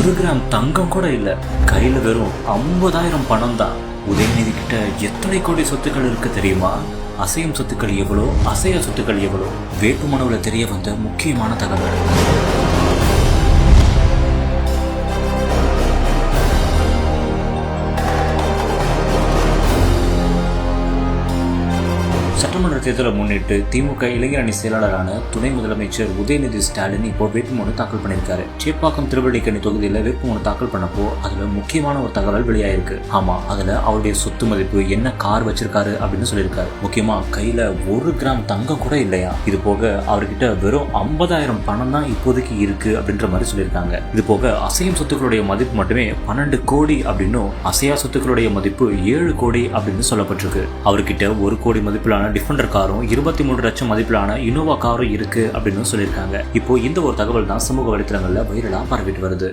1 gram தங்கம் கூட இல்ல, கையில வெறும் 50,000 பணம் தான். உதயநிதி கிட்ட எத்தனை கோடி சொத்துக்கள் இருக்கு தெரியுமா? அசையும் சொத்துக்கள் எவ்வளோ, அசைய சொத்துக்கள் எவ்வளோ? வேட்புமனுவுல தெரிய வந்த முக்கியமான தகவல். சட்டமன்ற தேர்தலை முன்னிட்டு திமுக இளைஞரணி செயலாளரான துணை முதலமைச்சர் உதயநிதி ஸ்டாலின் இப்போ வேட்புமனு தாக்கல் பண்ணியிருக்காரு. சேப்பாக்கம் திருவள்ளிக்கேணி தொகுதியில வேட்புமனு தாக்கல் பண்ணப்போ அதுல முக்கியமான ஒரு தகவல் வெளியாயிருக்கு. ஆமா, அதுல அவருடைய சொத்து மதிப்பு, என்ன கார் வச்சிருக்காரு அப்படின்னு சொல்லியிருக்காரு. முக்கியமா கையில 1 கிராம் தங்கம் கூட இல்லையா. இது போக அவர்கிட்ட வெறும் 50,000 பணம் தான் இப்போதைக்கு இருக்கு அப்படின்ற மாதிரி சொல்லியிருக்காங்க. இது போக அசையும் சொத்துக்களுடைய மதிப்பு மட்டுமே 12 கோடி அப்படின்னும், அசையா சொத்துக்களுடைய மதிப்பு 7 கோடி அப்படின்னு சொல்லப்பட்டிருக்கு. அவர்கிட்ட 1 கோடி மதிப்பிலான டிஃபெண்டர் காரும் 23 லட்சம் மதிப்பிலான இனோவா காரும் இருக்கு அப்படின்னு சொல்லியிருக்காங்க. இப்போ இந்த ஒரு தகவல் தான் சமூக வலைத்தளங்கள்ல வைரலா பரவிட்டு வருது.